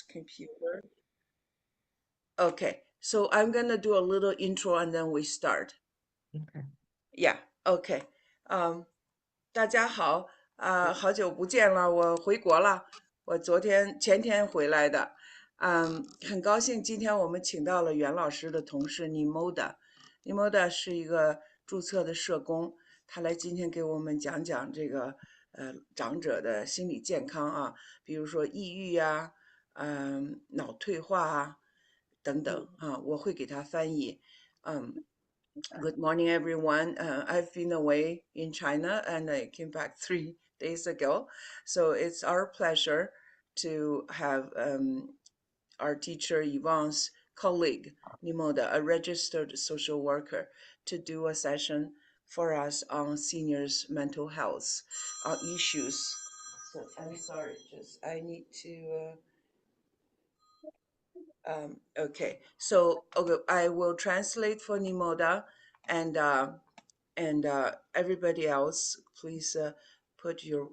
computer. Okay, so I'm gonna do a little intro and then we start. Okay. Yeah, okay. 大家好，好久不见了，我回国了，我前天回来的，很高兴今天我们请到了袁老师的同事尼莫达，尼莫达是一个注册的社工，他来今天给我们讲讲这个长者的心理健康啊，比如说抑郁呀，脑退化啊等等啊，我会给他翻译，嗯。Good morning, everyone. I've been away in China and I came back 3 days ago. So it's our pleasure to have our teacher Yvonne's colleague, Nimoda, a registered social worker, to do a session for us on seniors' mental health issues. So I'm sorry, just I need to. Okay, so okay, I will translate for Nimoda, and everybody else, please put your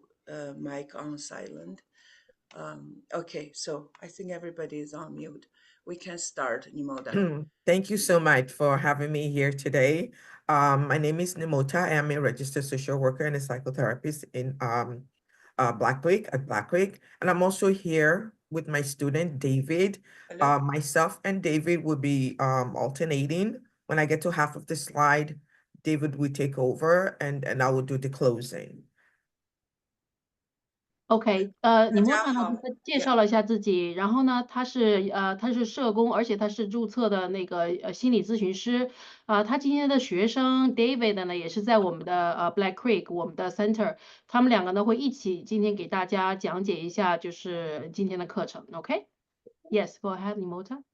mic on silent. Okay, so I think everybody is on mute. We can start, Nimoda. Thank you so much for having me here today. My name is Nimota. I am a registered social worker and a psychotherapist in Black Creek at Black Creek. And I'm also here with my student, David. Hello? Myself and David will be alternating. When I get to half of the slide, David will take over and I will do the closing. OK，尼莫塔呢，他介绍了一下自己，然后呢，他是社工，而且他是注册的那个心理咨询师，他今天的学生 David 呢，也是在我们的Black Creek 我们的 Center，他们两个呢会一起今天给大家讲解一下就是今天的课程 ，OK？Yes, go ahead, Nimota.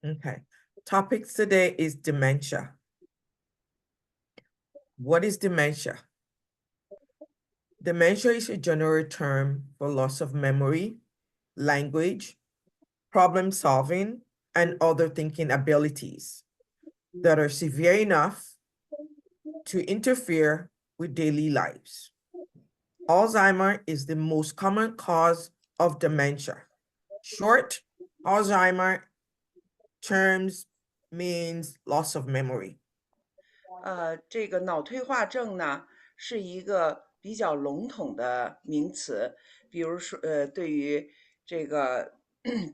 Okay. Topics today is dementia. What is dementia? Dementia is a general term for loss of memory, language, problem solving, and other thinking abilities that are severe enough to interfere with daily lives. Alzheimer is the most common cause of dementia. Short, Alzheimer terms means loss of memory. 这个脑退化症呢，是一个比较笼统的名词，比如说，对于这个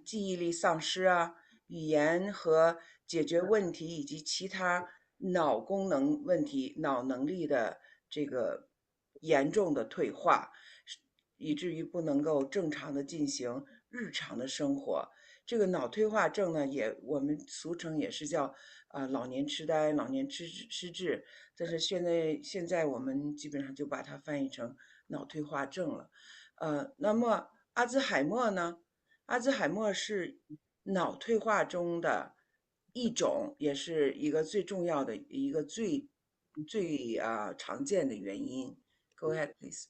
记忆力丧失啊、语言和解决问题以及其他脑功能问题、脑能力的这个严重的退化，以至于不能够正常的进行日常的生活。这个脑退化症呢，我们俗称也是叫老年痴呆、老年失智，但是现在我们基本上就把它翻译成脑退化症了。那么阿兹海默呢？阿兹海默是脑退化中的一种，也是一个最重要的一个最常见的原因。Go ahead, please.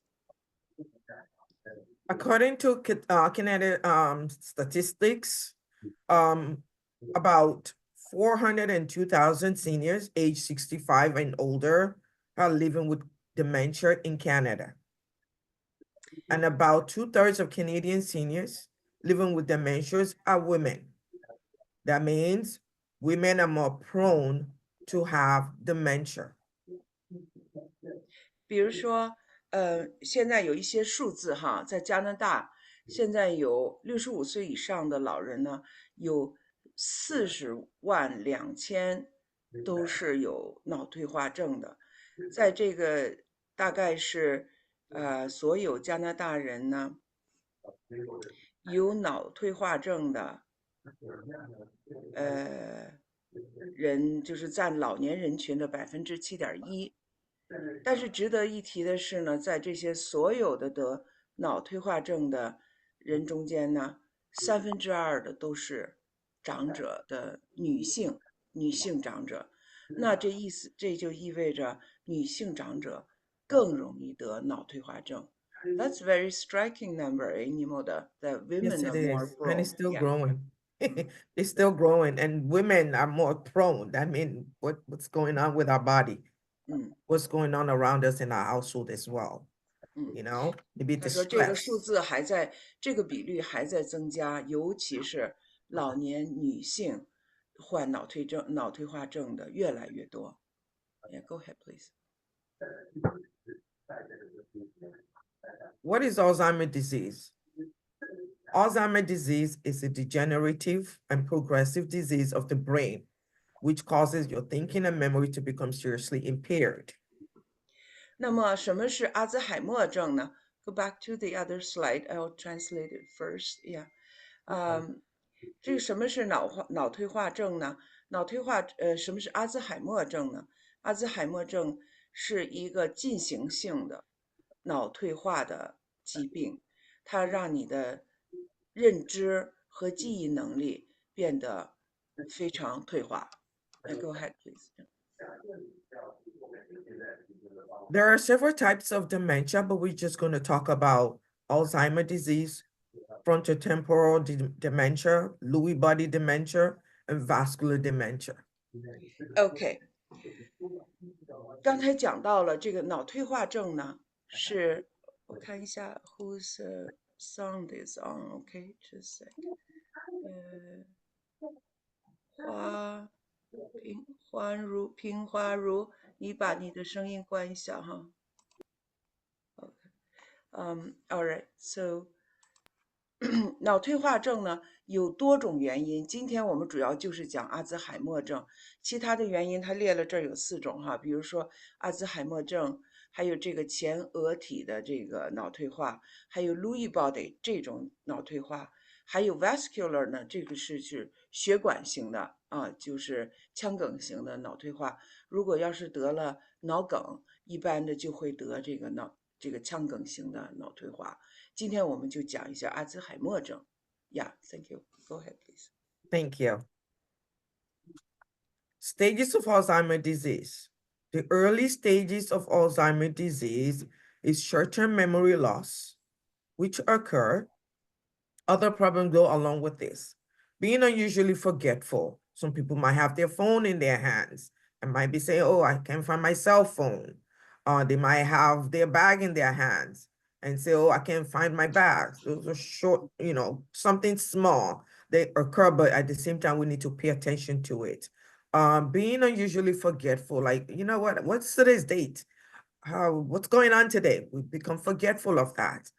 According to Canada statistics, about 402,000 seniors aged 65 and older are living with dementia in Canada. And about 2/3 of Canadian seniors living with dementias are women. That means women are more prone to have dementia. 比如说，现在有一些数字哈，在加拿大，现在有65岁以上的老人呢，有40.2万都是有脑退化症的，在这个大概是所有加拿大人呢有脑退化症的人，就是占老年人群的7.1%。但是值得一提的是呢，在这些所有的得脑退化症的人中间呢，2/3的都是长者的女性长者。那这就意味着女性长者更容易得脑退化症。That's very striking number, Nimoda, that women Yes, are it more is. prone. And it's still Yeah. growing. It's still growing, and women are more prone. I mean, what's going on with our body? What's going on around us in our household as well. you know, maybe the 他说这个 stress. 数字还在，这个比率还在增加，尤其是老年女性患脑退化症的越来越多。Yeah, go ahead, please. What is Alzheimer's disease? Alzheimer's disease is a degenerative and progressive disease of the brain, which causes your thinking and memory to become seriously impaired. 那么什么是阿兹海默症呢？ Go back to the other slide. I'll translate it first. Yeah. 这个什么是脑退化症呢？什么是阿兹海默症呢？阿兹海默症是一个进行性的脑退化的疾病，它让你的认知和记忆能力变得非常退化。Go ahead, please. There are several types of dementia, but we're just going to talk about Alzheimer's disease, frontotemporal dementia, Lewy body dementia, and vascular dementia. OK，刚才讲到了这个脑退化症呢，是我看一下 whose sound is on. OK，just a sec. 平花如，你把你的声音关一下哈。All right, so 脑退化症呢有多种原因，今天我们主要就是讲阿兹海默症，其他的原因它列了这儿有4种哈，比如说阿兹海默症，还有这个前额体的这个脑退化，还有 Lewy body 这种脑退化，还有 vascular 呢，这个是血管型的啊，就是腔梗型的脑退化。如果要是得了脑梗，一般的就会得这个腔梗型的脑退化。今天我们就讲一下阿兹海默症。Yeah, thank you. Go ahead, please. Thank you. Stages of Alzheimer's disease. The early stages of Alzheimer's disease is short-term memory loss, which occur. Other problems go along with this. Being unusually forgetful. Some people might have their phone in their hands and might be saying, oh, I can't find my cell phone. They might have their bag in their hands and say, oh, I can't find my bag. Those are short, something small. They occur, but at the same time, we need to pay attention to it. Being unusually forgetful, like, you know what, what's today's date? What's going on today? We become forgetful of that.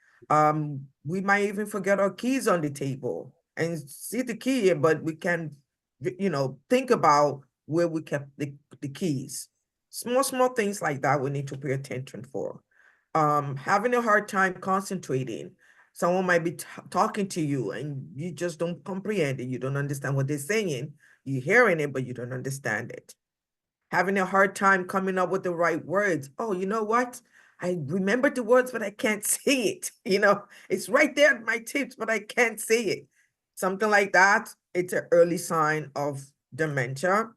We might even forget our keys on the table and see the key, but we can, think about where we kept the keys. Small things like that we need to pay attention for. Having a hard time concentrating. Someone might be talking to you and you just don't comprehend it. You don't understand what they're saying. You're hearing it, but you don't understand it. Having a hard time coming up with the right words. Oh, you know what? I remember the words, but I can't say it. It's right there at my tips, but I can't say it. Something like that. It's an early sign of dementia.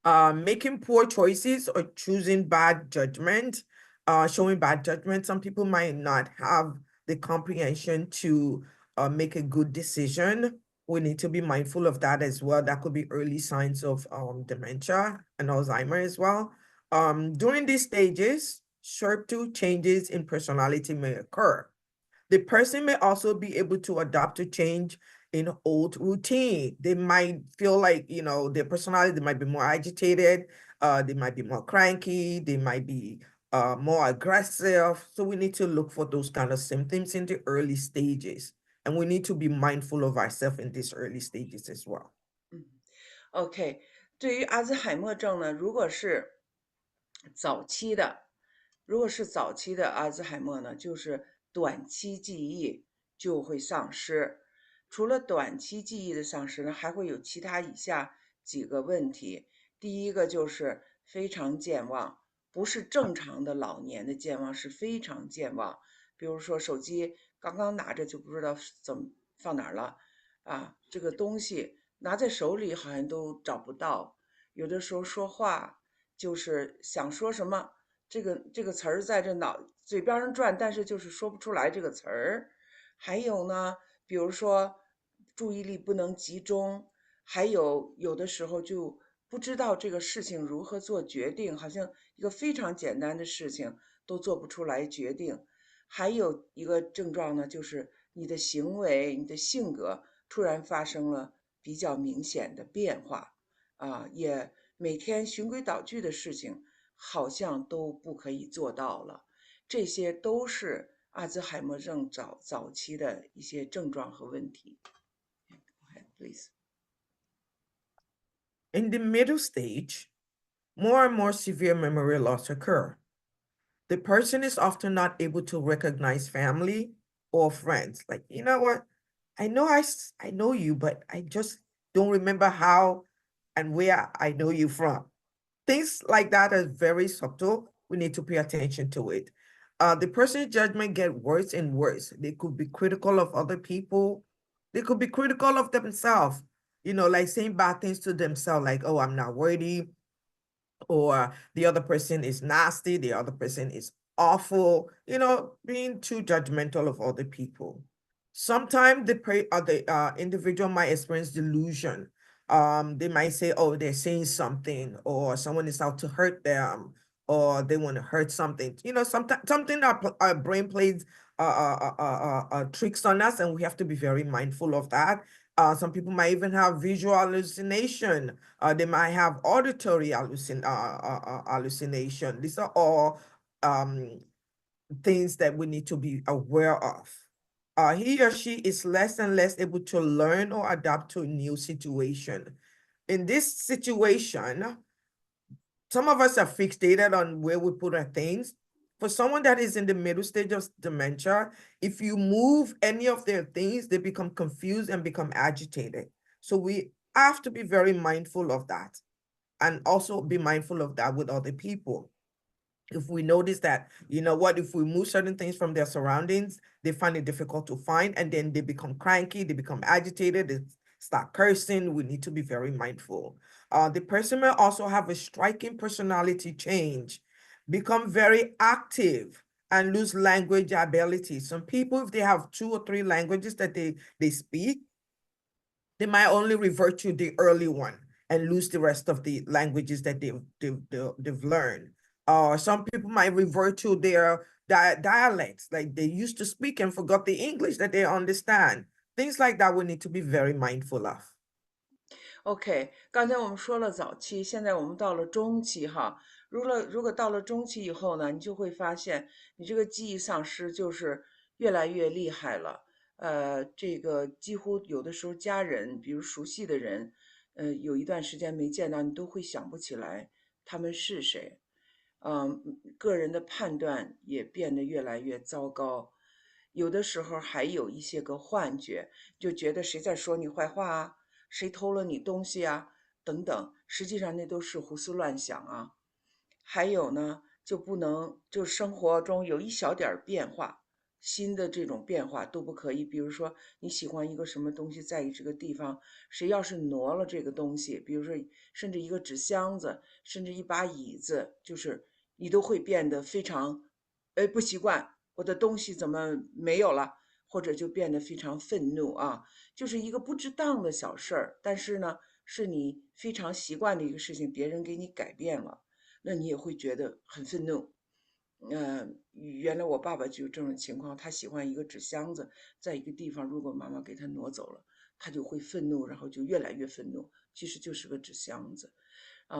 Making poor choices or choosing bad judgment, showing bad judgment. Some people might not have the comprehension to make a good decision. We need to be mindful of that as well. That could be early signs of dementia and Alzheimer's as well. During these stages, sharp changes in personality may occur. The person may also be able to adapt to change in old routine. They might feel like, their personality, they might be more agitated, they might be more cranky, they might be more aggressive. So we need to look for those kind of symptoms in the early stages. And we need to be mindful of ourselves in these early stages as well. OK， 对于阿兹海默症呢，如果是早期的阿兹海默呢，就是短期记忆就会丧失。除了短期记忆的丧失呢，还会有其他以下几个问题。第一个就是非常健忘，不是正常的老年的健忘，是非常健忘。比如说手机刚刚拿着就不知道怎么放哪儿了啊，这个东西拿在手里好像都找不到。有的时候说话就是想说什么，这个词儿在这嘴边上转，但是就是说不出来这个词儿。还有呢，比如说注意力不能集中，还有的时候就不知道这个事情如何做决定，好像一个非常简单的事情，都做不出来决定。还有一个症状呢，就是你的行为、你的性格突然发生了比较明显的变化，也每天循规蹈矩的事情好像都不可以做到了。这些都是阿兹海默症早期的一些症状和问题。Please. In the middle stage, more and more severe memory loss occur. The person is often not able to recognize family or friends. Like, you know what? I know you, but I just don't remember how and where I know you from. Things like that are very subtle. We need to pay attention to it. The person's judgment get worse and worse. They could be critical of other people. They could be critical of themselves, like saying bad things to themselves, like, oh, I'm not worthy, or the other person is nasty, the other person is awful, being too judgmental of other people. Sometimes the individual might experience delusion. They might say, oh, they're saying something, or someone is out to hurt them, or they want to hurt something. Sometimes something our brain plays tricks on us, and we have to be very mindful of that. Some people might even have visual hallucination. They might have auditory hallucination. These are all things that we need to be aware of. He or she is less and less able to learn or adapt to a new situation. In this situation, some of us are fixated on where we put our things. For someone that is in the middle stage of dementia, if you move any of their things, they become confused and become agitated. So we have to be very mindful of that, and also be mindful of that with other people. If we notice that, if we move certain things from their surroundings, they find it difficult to find, and then they become cranky, they become agitated, they start cursing, we need to be very mindful. The person may also have a striking personality change, become very active, and lose language ability. Some people, if they have 2 or 3 languages that they speak, they might only revert to the early one and lose the rest of the languages that they've learned. Some people might revert to their dialects, like they used to speak and forgot the English that they understand. Things like that we need to be very mindful of. OK，刚才我们说了早期，现在我们到了中期哈。如果到了中期以后呢，你就会发现你这个记忆丧失就是越来越厉害了。这个几乎有的时候家人，比如熟悉的人，有一段时间没见到，你都会想不起来他们是谁。个人的判断也变得越来越糟糕，有的时候还有一些个幻觉，就觉得谁在说你坏话啊，谁偷了你东西啊，等等，实际上那都是胡思乱想啊。还有呢，就生活中有一小点变化，新的这种变化都不可以。比如说你喜欢一个什么东西，在这个地方，谁要是挪了这个东西，比如说甚至一个纸箱子，甚至一把椅子，就是你都会变得非常，不习惯，我的东西怎么没有了，或者就变得非常愤怒啊，就是一个不值当的小事儿，但是呢，是你非常习惯的一个事情，别人给你改变了。那你也会觉得很愤怒。原来我爸爸就有这种情况，他喜欢一个纸箱子，在一个地方，如果妈妈给他挪走了，他就会愤怒，然后就越来越愤怒，其实就是个纸箱子。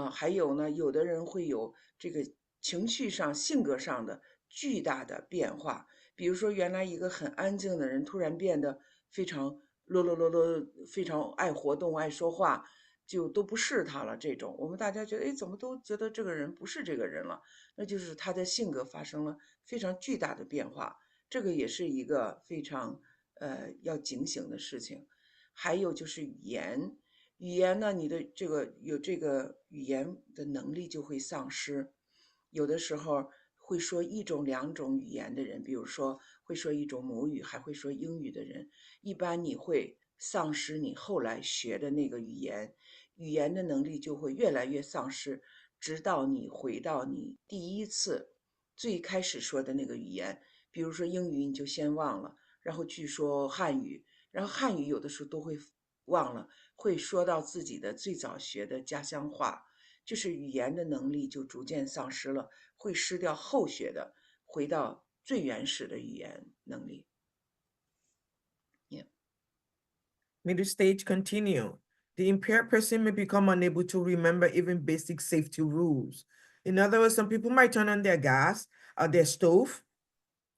还有呢，有的人会有这个情绪上、性格上的巨大的变化，比如说原来一个很安静的人，突然变得非常啰啰啰啰，非常爱活动、爱说话，就都不是他了。这种我们大家觉得，哎，怎么都觉得这个人不是这个人了？那就是他的性格发生了非常巨大的变化，这个也是一个非常要警醒的事情。还有就是语言，语言呢，你的这个语言的能力就会丧失，有的时候会说一种两种语言的人，比如说会说一种母语还会说英语的人，一般你会丧失你后来学的那个语言，语言的能力就会越来越丧失，直到你回到你第一次最开始说的那个语言，比如说英语你就先忘了，然后去说汉语，然后汉语有的时候都会忘了，会说到自己的最早学的家乡话，就是语言的能力就逐渐丧失了，会失掉后学的回到最原始的语言能力。Middle stage continue. The impaired person may become unable to remember even basic safety rules. In other words, some people might turn on their gas, their stove,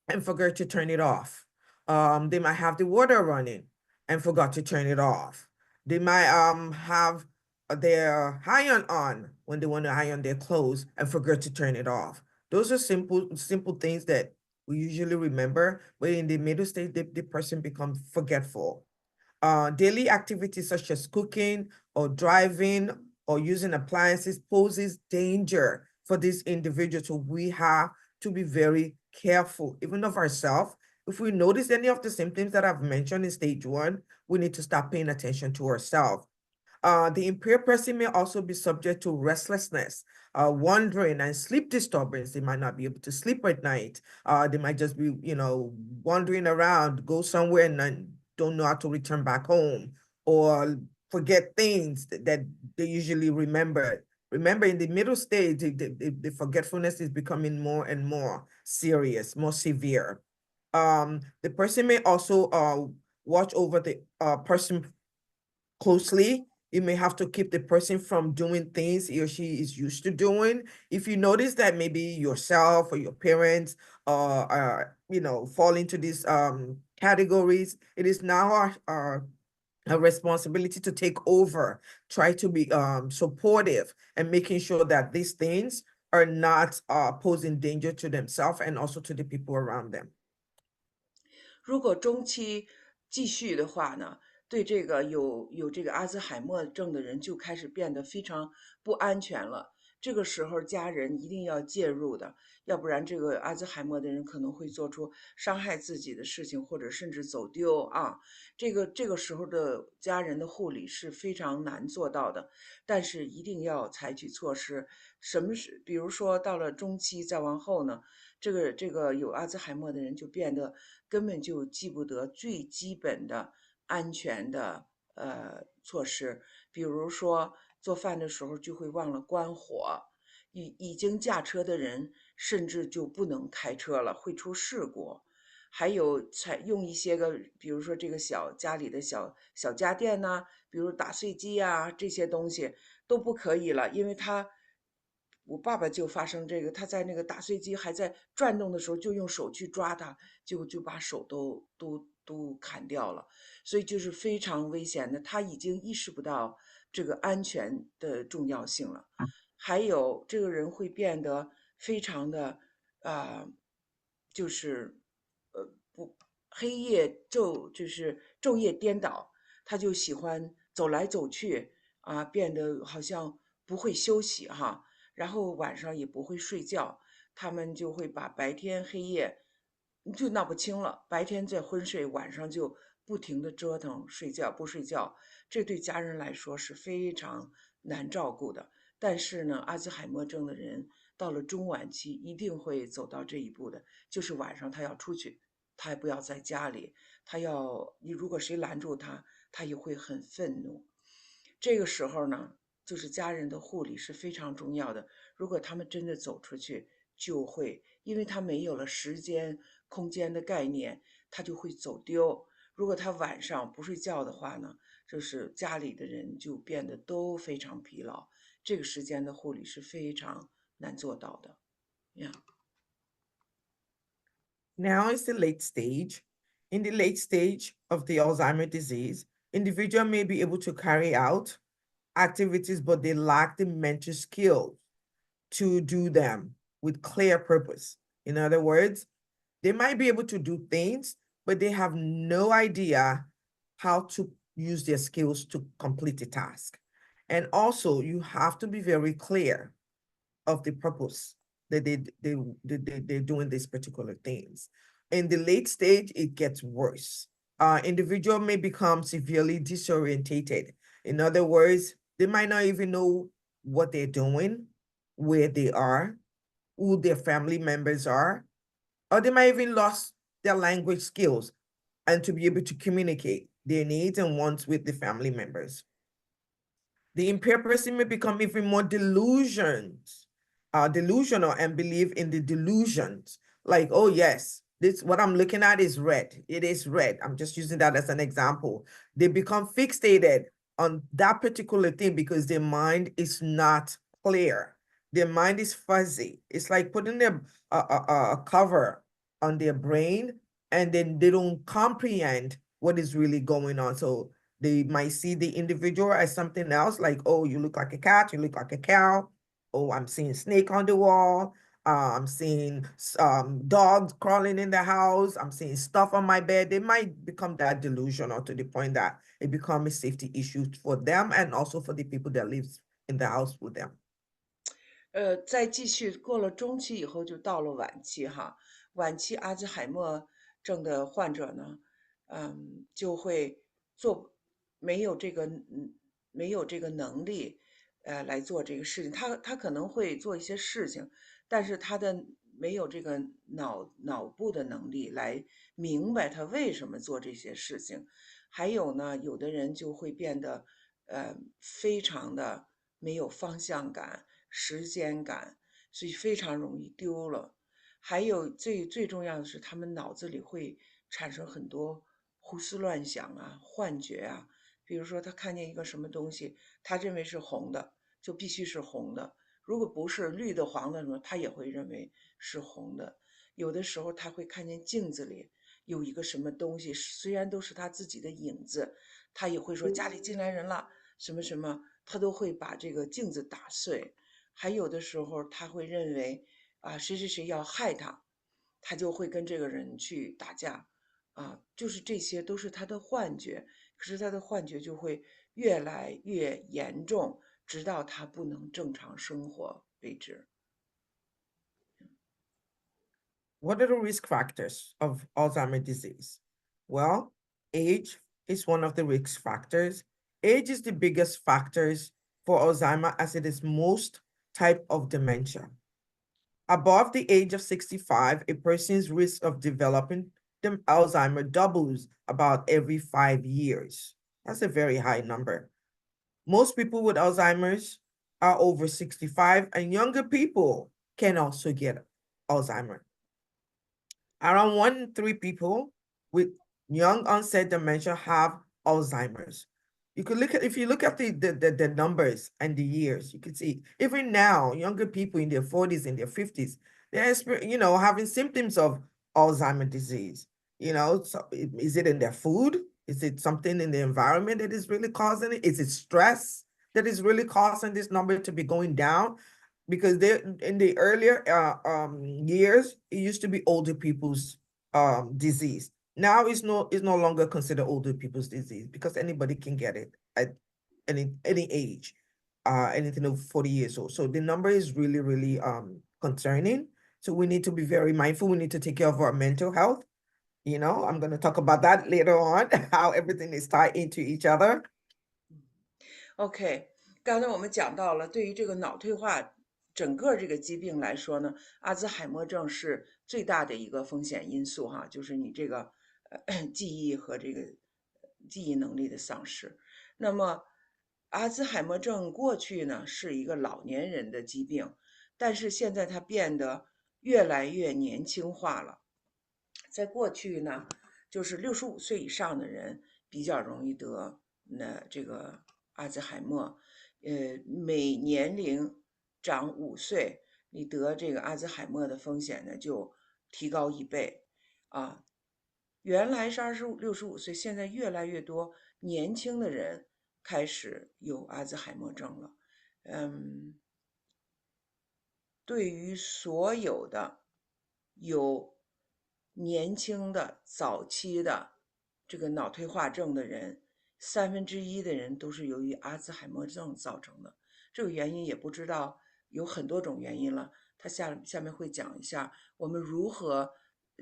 and forget to turn it off. They might have the water running and forgot to turn it off. They might have their iron on when they want to iron their clothes and forget to turn it off. Those are simple things that we usually remember, but in the middle stage, the person becomes forgetful. Daily activities such as cooking or driving or using appliances poses danger for this individual. So we have to be very careful, even of ourselves. If we notice any of the symptoms that I've mentioned in stage 1, we need to start paying attention to ourselves. The impaired person may also be subject to restlessness, wandering, and sleep disturbance. They might not be able to sleep at night. They might just be, wandering around, go somewhere and then don't know how to return back home, or forget things that they usually remember. Remember, in the middle stage, the forgetfulness is becoming more and more serious, more severe. The person may also watch over the person closely. You may have to keep the person from doing things he or she is used to doing. If you notice that maybe yourself or your parents fall into these categories, it is now a responsibility to take over, try to be supportive and making sure that these things are not posing danger to themselves and also to the people around them. 如果中期继续的话呢，对这个有这个阿兹海默症的人就开始变得非常不安全了。这个时候家人一定要介入的，要不然这个阿兹海默的人可能会做出伤害自己的事情，或者甚至走丢啊。这个时候的家人的护理是非常难做到的，但是一定要采取措施。什么是，比如说到了中期再往后呢，这个有阿兹海默的人就变得根本就记不得最基本的安全的措施，比如说做饭的时候就会忘了关火，已经驾车的人甚至就不能开车了，会出事故。还有采用一些个，比如说这个家里的小家电呐，比如打碎机啊这些东西都不可以了，因为我爸爸就发生这个，他在那个打碎机还在转动的时候，就用手去抓它，就把手都砍掉了，所以就是非常危险的。他已经意识不到这个安全的重要性了。还有这个人会变得非常的就是不黑夜就是昼夜颠倒，他就喜欢走来走去啊，变得好像不会休息哈。然后晚上也不会睡觉，他们就会把白天黑夜就闹不清了，白天在昏睡，晚上就不停的折腾睡觉不睡觉，这对家人来说是非常难照顾的。但是呢，阿兹海默症的人到了中晚期一定会走到这一步的，就是晚上他要出去，他也不要在家里，你如果谁拦住他，他也会很愤怒。这个时候呢，就是家人的护理是非常重要的。如果他们真的走出去，就会，因为他没有了时间、空间的概念，他就会走丢。如果他晚上不睡觉的话呢，就是家里的人就变得都非常疲劳。这个时间的护理是非常难做到的。Yeah. Now is the late stage. In the late stage of the Alzheimer's disease, individual may be able to carry out activities, but they lack the mental skills to do them with clear purpose. In other words, they might be able to do things, but they have no idea how to use their skills to complete the task. And also, you have to be very clear of the purpose that they're doing these particular things. In the late stage, it gets worse. Individual may become severely disorientated. In other words, they might not even know what they're doing, where they are, who their family members are, or they might even lost their language skills and to be able to communicate their needs and wants with the family members. The impaired person may become even more delusional and believe in the delusions like, oh yes, this what I'm looking at is red. It is red. I'm just using that as an example. They become fixated on that particular thing because their mind is not clear. Their mind is fuzzy. It's like putting a cover on their brain, and then they don't comprehend what is really going on. So they might see the individual as something else, like, oh, you look like a cat, you look like a cow. Oh, I'm seeing snake on the wall. I'm seeing dogs crawling in the house. I'm seeing stuff on my bed. They might become that delusional to the point that it becomes a safety issue for them and also for the people that live in the house with them. 再继续过了中期以后，就到了晚期哈。晚期阿兹海默症的患者呢，就会没有这个没有这个能力，来做这个事情。他可能会做一些事情，但是他的没有这个脑部的能力来明白他为什么做这些事情。还有呢，有的人就会变得非常的没有方向感。时间感，所以非常容易丢了。还有最重要的是，他们脑子里会产生很多胡思乱想啊、幻觉啊。比如说，他看见一个什么东西，他认为是红的，就必须是红的；如果不是绿的、黄的什么，他也会认为是红的。有的时候，他会看见镜子里有一个什么东西，虽然都是他自己的影子，他也会说家里进来人了，什么什么，他都会把这个镜子打碎。还有的时候他会认为谁谁谁要害他，他就会跟这个人去打架就是这些都是他的幻觉，可是他的幻觉就会越来越严重，直到他不能正常生活为止。What are the risk factors of Alzheimer's disease? Well, age is one of the risk factors. Age is the biggest factors for Alzheimer as it is most type of dementia. Above the age of 65, a person's risk of developing Alzheimer doubles about every 5 years. That's a very high number. Most people with Alzheimer's are over 65, and younger people can also get Alzheimer. Around 1 in 3 people with young onset dementia have Alzheimer's. You could look at, if you look at the numbers and the years, you can see even now, younger people in their 40s and their 50s, they're having symptoms of Alzheimer's disease. So is it in their food? Is it something in the environment that is really causing it? Is it stress that is really causing this number to be going down? Because in the earlier years, it used to be older people's disease. Now it's no longer considered older people's disease because anybody can get it at any age, anything over 40 years old. So the number is really, really concerning. So we need to be very mindful. We need to take care of our mental health. I'm going to talk about that later on, how everything is tied into each other. OK， 刚才我们讲到了，对于这个脑退化整个这个疾病来说呢，阿兹海默症是最大的一个风险因素哈，就是你这个记忆和这个记忆能力的丧失。那么阿兹海默症过去呢是一个老年人的疾病，但是现在它变得越来越年轻化了。在过去呢，就是65岁以上的人比较容易得这个阿兹海默，每年龄长5岁，你得这个阿兹海默的风险呢就提高1倍啊。原来是65岁，现在越来越多年轻的人开始有阿兹海默症了。对于所有的有年轻的早期的这个脑退化症的人，1/3的人都是由于阿兹海默症造成的。这个原因也不知道，有很多种原因了。他下面会讲一下我们如何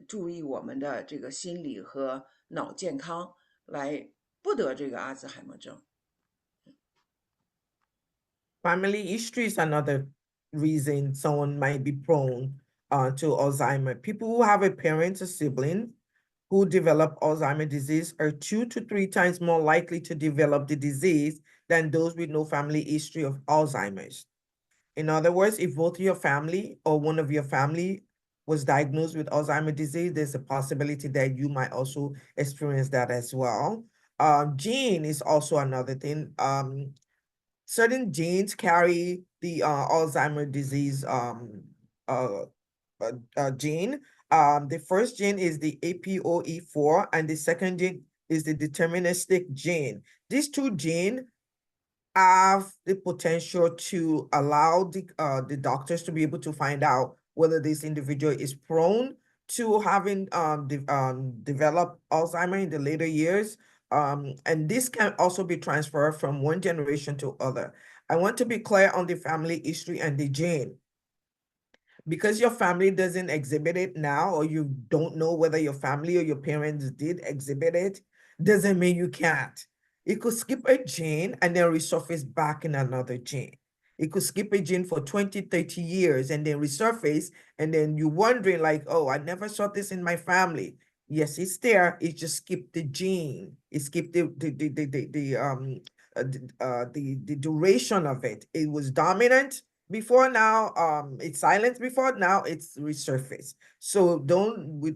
注意我们的这个心理和脑健康，来不得这个阿兹海默症。Family history is another reason someone might be prone to Alzheimer. People who have a parent or sibling who develop Alzheimer's disease are 2 to 3 times more likely to develop the disease than those with no family history of Alzheimer's. In other words, if both your family or one of your family was diagnosed with Alzheimer's disease, there's a possibility that you might also experience that as well. Gene is also another thing. Certain genes carry the Alzheimer's disease gene. The first gene is the APOE4, and the second gene is the deterministic gene. These two genes have the potential to allow the doctors to be able to find out whether this individual is prone to having developed Alzheimer's in the later years. And this can also be transferred from one generation to other. I want to be clear on the family history and the gene. Because your family doesn't exhibit it now, or you don't know whether your family or your parents did exhibit it, doesn't mean you can't. It could skip a gene and then resurface back in another gene. It could skip a gene for 20, 30 years and then resurface, and then you're wondering like, oh, I never saw this in my family. Yes, it's there. It just skipped the gene. It skipped the duration of it. It was dominant before, now it's silent before, now it's resurfaced. So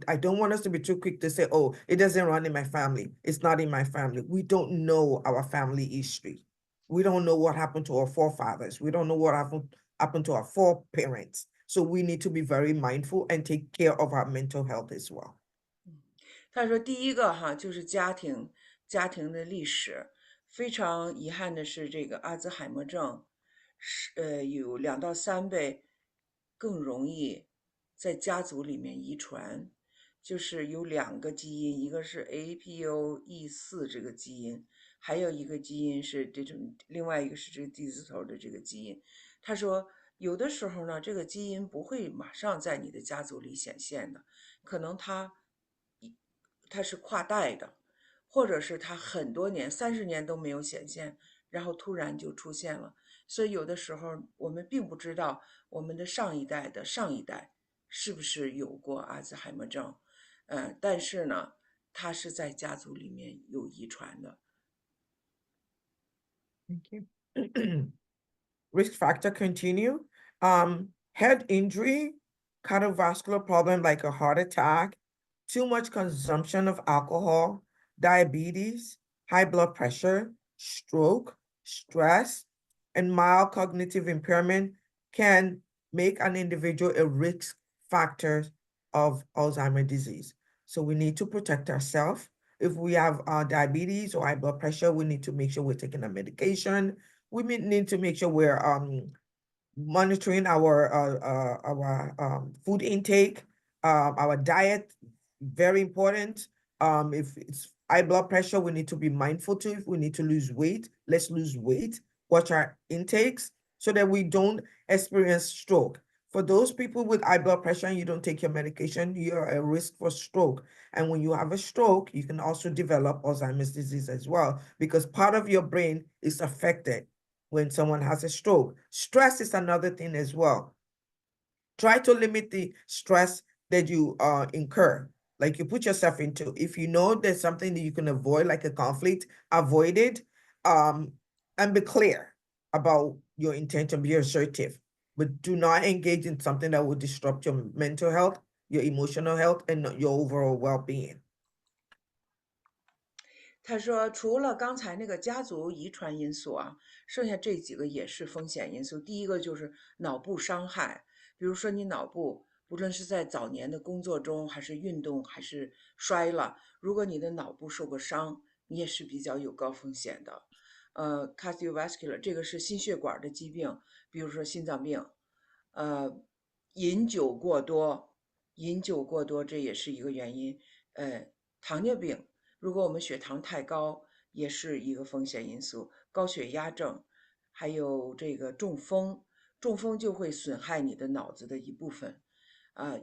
I don't want us to be too quick to say, oh, it doesn't run in my family, it's not in my family. We don't know our family history. We don't know what happened to our forefathers. We don't know what happened to our foreparents. So we need to be very mindful and take care of our mental health as well. 他说第一个哈就是家庭的历史，非常遗憾的是这个阿兹海默症有2到3倍更容易在家族里面遗传，就是有2个基因，一个是 APOE4 这个基因，还有一个基因是这种，另外一个是这个 D 字头的这个基因。他说有的时候呢，这个基因不会马上在你的家族里显现的，可能它是跨代的，或者是它很多年30年都没有显现，然后突然就出现了。所以有的时候我们并不知道我们的上一代的上一代是不是有过阿兹海默症，但是呢，它是在家族里面有遗传的。Thank you. Risk factor continue. Head injury, cardiovascular problem like a heart attack, too much consumption of alcohol, diabetes, high blood pressure, stroke, stress, and mild cognitive impairment can make an individual a risk factor of Alzheimer's disease. So we need to protect ourselves. If we have diabetes or high blood pressure, we need to make sure we're taking a medication. We need to make sure we're monitoring our food intake, our diet, very important. If it's high blood pressure, we need to be mindful too. If we need to lose weight, let's lose weight. Watch our intakes so that we don't experience stroke. For those people with high blood pressure and you don't take your medication, you're at risk for stroke. And when you have a stroke, you can also develop Alzheimer's disease as well, because part of your brain is affected when someone has a stroke. Stress is another thing as well. Try to limit the stress that you incur, like you put yourself into. If you know there's something that you can avoid, like a conflict, avoid it, and be clear about your intention, be assertive, but do not engage in something that will disrupt your mental health, your emotional health, and your overall well-being. 他说，除了刚才那个家族遗传因素啊，剩下这几个也是风险因素。第一个就是脑部伤害，比如说你脑部，不论是在早年的工作中，还是运动，还是摔了，如果你的脑部受过伤，你也是比较有高风险的。cardiovascular 这个是心血管的疾病，比如说心脏病，饮酒过多这也是一个原因。糖尿病。如果我们血糖太高，也是一个风险因素。高血压症，还有这个中风，中风就会损害你的脑子的一部分。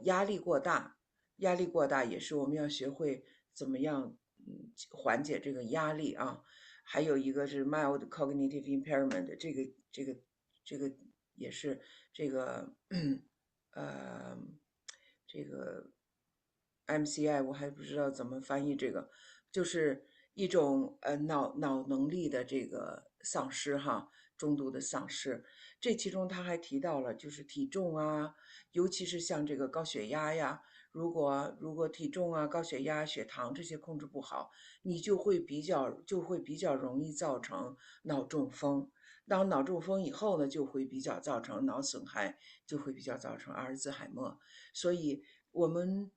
压力过大也是我们要学会怎么样缓解这个压力啊。还有一个是 mild cognitive impairment， 这个也是这个这个 MCI 我还不知道怎么翻译这个。就是一种脑能力的这个丧失哈，中度的丧失。这其中他还提到了就是体重啊，尤其是像这个高血压呀，如果体重啊、高血压、血糖这些控制不好，你就会比较容易造成脑中风。当脑中风以后呢，就会比较造成脑损害，就会比较造成阿尔兹海默。所以我们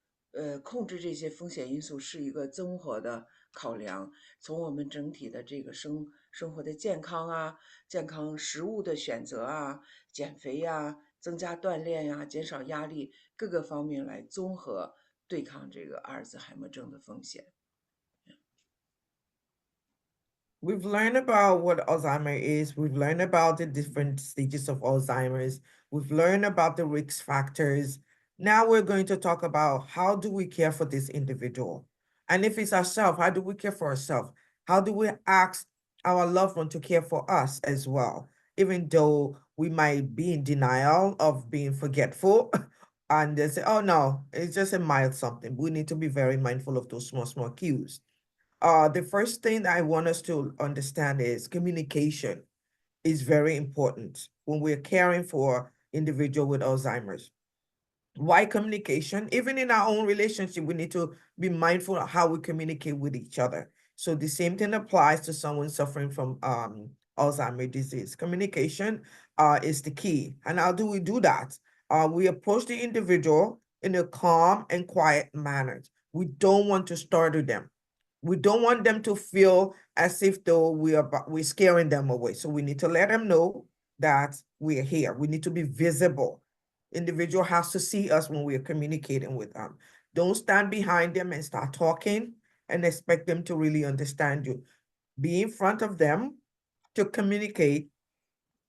控制这些风险因素是一个综合的考量，从我们整体的这个生活的健康啊、健康食物的选择啊、减肥呀、增加锻炼呀、减少压力各个方面来综合对抗这个阿尔兹海默症的风险。We've learned about what Alzheimer is. We've learned about the different stages of Alzheimer's. We've learned about the risk factors. Now we're going to talk about how do we care for this individual? And if it's ourselves, how do we care for ourselves? How do we ask our loved one to care for us as well? Even though we might be in denial of being forgetful and they say, oh no, it's just a mild something. We need to be very mindful of those small cues. The first thing I want us to understand is communication is very important when we're caring for individual with Alzheimer's. Why communication? Even in our own relationship, we need to be mindful of how we communicate with each other. So the same thing applies to someone suffering from Alzheimer's disease. Communication is the key. And how do we do that? We approach the individual in a calm and quiet manner. We don't want to startle them. We don't want them to feel as if though we're scaring them away. So we need to let them know that we're here. We need to be visible. Individual has to see us when we're communicating with them. Don't stand behind them and start talking and expect them to really understand you. Be in front of them to communicate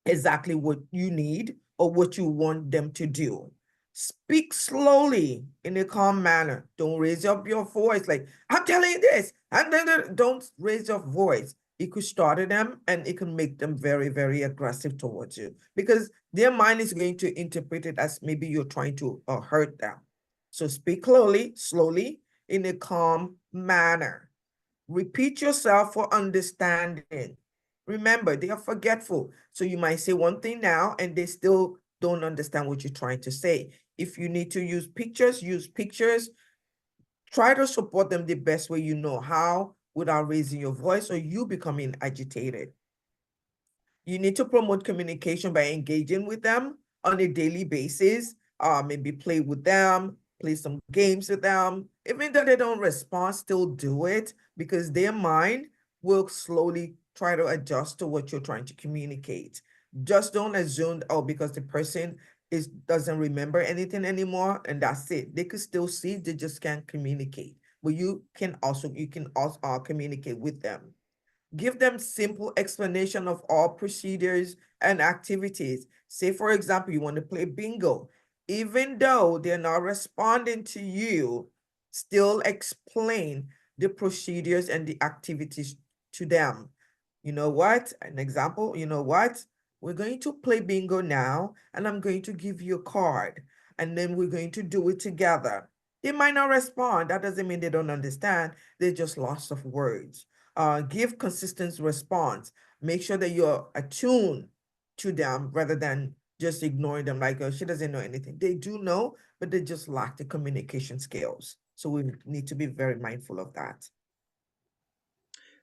exactly what you need or what you want them to do. Speak slowly in a calm manner. Don't raise up your voice like, I'm telling you this. And then don't raise your voice. It could startle them and it can make them very, very aggressive towards you because their mind is going to interpret it as maybe you're trying to hurt them. So speak slowly in a calm manner. Repeat yourself for understanding. Remember, they are forgetful. So you might say one thing now and they still don't understand what you're trying to say. If you need to use pictures, use pictures. Try to support them the best way you know how without raising your voice or you becoming agitated. You need to promote communication by engaging with them on a daily basis. Maybe play with them, play some games with them. Even though they don't respond, still do it because their mind will slowly try to adjust to what you're trying to communicate. Just don't assume, oh, because the person doesn't remember anything anymore and that's it. They could still see, they just can't communicate. But you can also communicate with them. Give them simple explanation of all procedures and activities. Say, for example, you want to play bingo. Even though they're not responding to you, still explain the procedures and the activities to them. You know what? An example, you know what? We're going to play bingo now, and I'm going to give you a card, and then we're going to do it together. They might not respond. That doesn't mean they don't understand. They're just lost of words. Give consistent response. Make sure that you're attuned to them rather than just ignoring them like, oh, she doesn't know anything. They do know, but they just lack the communication skills. So we need to be very mindful of that.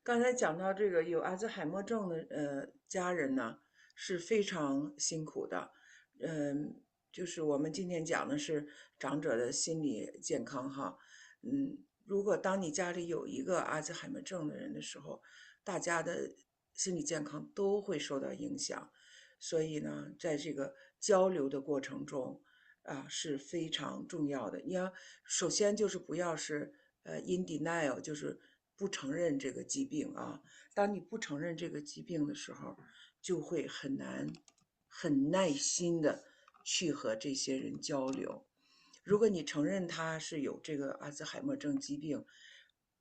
刚才讲到这个有阿兹海默症的家人呢，是非常辛苦的。就是我们今天讲的是长者的心理健康哈。如果当你家里有一个阿兹海默症的人的时候，大家的心理健康都会受到影响。所以呢，在这个交流的过程中是非常重要的。你要首先就是不要是in denial，就是不承认这个疾病啊。当你不承认这个疾病的时候，就会很难很耐心的去和这些人交流。如果你承认他是有这个阿兹海默症疾病，